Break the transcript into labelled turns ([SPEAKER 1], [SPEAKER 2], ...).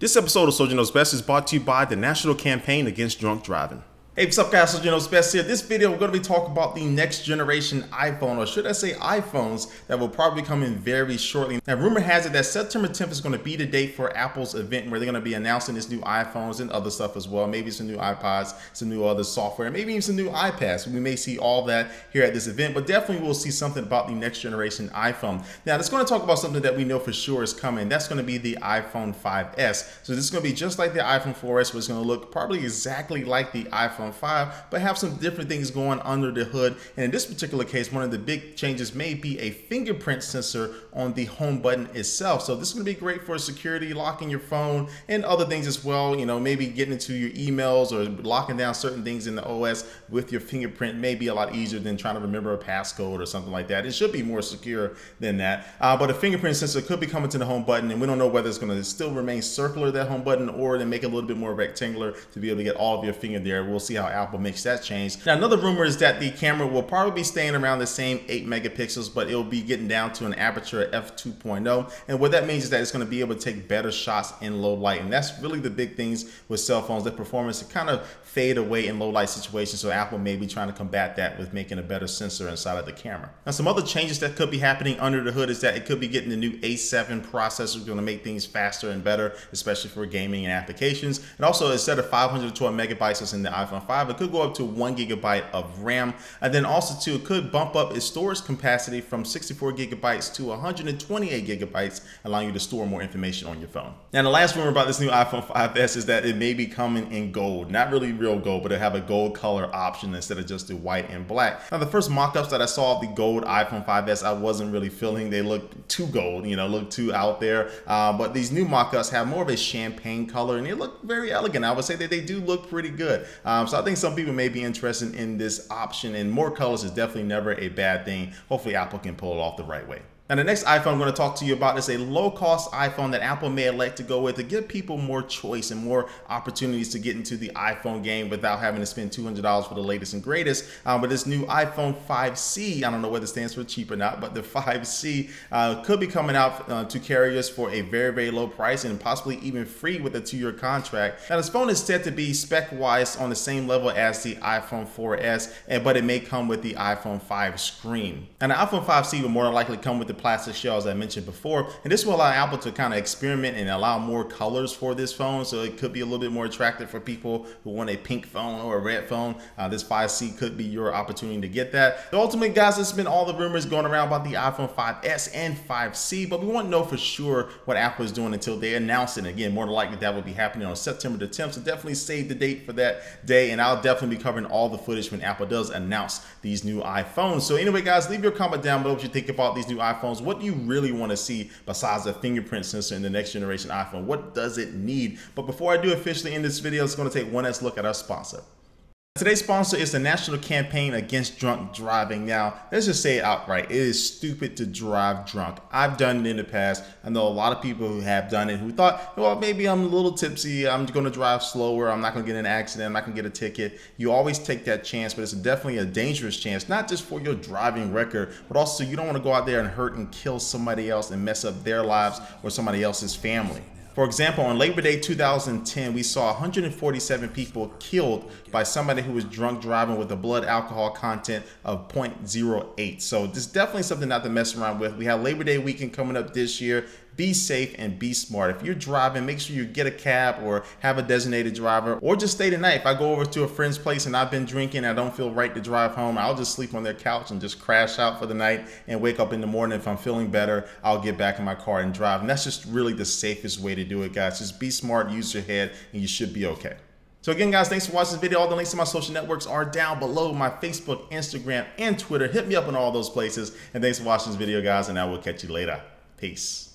[SPEAKER 1] This episode of Soldier Knows Best is brought to you by the National Campaign Against Drunk Driving. Hey, what's up guys, Soldier Knows Best here. This video we're going to be talking about the next generation iPhone, or should I say iPhones, that will probably come in very shortly. Now rumor has it that September 10th is going to be the date for Apple's event where they're going to be announcing this new iPhones and other stuff as well. Maybe some new iPods, some new other software, and maybe even some new iPads. We may see all that here at this event, but definitely we'll see something about the next generation iPhone. Now it's going to talk about something that we know for sure is coming. That's going to be the iPhone 5S. So this is going to be just like the iPhone 4S, but it's going to look probably exactly like the iPhone 5, but have some different things going under the hood. And in this particular case, one of the big changes may be a fingerprint sensor on the home button itself. So this is going to be great for security, locking your phone and other things as well. You know, maybe getting into your emails or locking down certain things in the OS with your fingerprint may be a lot easier than trying to remember a passcode or something like that. It should be more secure than that. But a fingerprint sensor could be coming to the home button, and we don't know whether it's going to still remain circular, that home button, or then make it a little bit more rectangular to be able to get all of your finger there. We'll see how Apple makes that change. Now another rumor is that the camera will probably be staying around the same 8 megapixels, but it'll be getting down to an aperture f2.0, and what that means is that it's going to be able to take better shots in low light. And that's really the big things with cell phones, that performance kind of fade away in low light situations. So Apple may be trying to combat that with making a better sensor inside of the camera. Now some other changes that could be happening under the hood is that it could be getting the new A7 processor, going to make things faster and better, especially for gaming and applications. And also, instead of 512 megabytes as in the iPhone 5, it could go up to 1 gigabyte of RAM. And then also too, it could bump up its storage capacity from 64 gigabytes to 128 gigabytes, allowing you to store more information on your phone. Now the last rumor about this new iPhone 5S is that it may be coming in gold. Not really real gold, but it have a gold color option instead of just the white and black. Now the first mock-ups that I saw of the gold iPhone 5S, I wasn't really feeling. They looked too gold, you know, look too out there. But these new mock-ups have more of a champagne color, and they look very elegant. I would say that they do look pretty good. So I think some people may be interested in this option, and more colors is definitely never a bad thing. Hopefully Apple can pull it off the right way. Now the next iPhone I'm going to talk to you about is a low-cost iPhone that Apple may elect to go with to give people more choice and more opportunities to get into the iPhone game without having to spend $200 for the latest and greatest. But this new iPhone 5C, I don't know whether it stands for cheap or not, but the 5C could be coming out to carriers for a very, very low price and possibly even free with a 2-year contract. Now this phone is said to be spec-wise on the same level as the iPhone 4S, but it may come with the iPhone 5 screen. And the iPhone 5C will more than likely come with the plastic shell, as I mentioned before, and this will allow Apple to kind of experiment and allow more colors for this phone, so it could be a little bit more attractive for people who want a pink phone or a red phone. This 5C could be your opportunity to get that. So ultimately guys, this has been all the rumors going around about the iPhone 5S and 5C, but we won't know for sure what Apple is doing until they announce it. Again, more than likely that will be happening on September the 10th, so definitely save the date for that day, and I'll definitely be covering all the footage when Apple does announce these new iPhones. So anyway guys, leave your comment down below what you think about these new iPhones. What do you really want to see besides a fingerprint sensor in the next generation iPhone? What does it need? But before I do officially end this video, it's going to take one last look at our sponsor. Today's sponsor is the National Campaign Against Drunk Driving. Now, let's just say it outright. It is stupid to drive drunk. I've done it in the past. I know a lot of people who have done it who thought, well, maybe I'm a little tipsy. I'm going to drive slower. I'm not going to get in an accident. I'm not going to get a ticket. You always take that chance, but it's definitely a dangerous chance, not just for your driving record, but also you don't want to go out there and hurt and kill somebody else and mess up their lives or somebody else's family. For example, on Labor Day 2010, we saw 147 people killed by somebody who was drunk driving with a blood alcohol content of 0.08. So this is definitely something not to mess around with. We have Labor Day weekend coming up this year. Be safe and be smart. If you're driving, make sure you get a cab or have a designated driver, or just stay the night. If I go over to a friend's place and I've been drinking, I don't feel right to drive home, I'll just sleep on their couch and just crash out for the night and wake up in the morning. If I'm feeling better, I'll get back in my car and drive. And that's just really the safest way to do it, guys. Just be smart, use your head, and you should be okay. So again, guys, thanks for watching this video. All the links to my social networks are down below: my Facebook, Instagram, and Twitter. Hit me up on all those places. And thanks for watching this video, guys, and I will catch you later. Peace.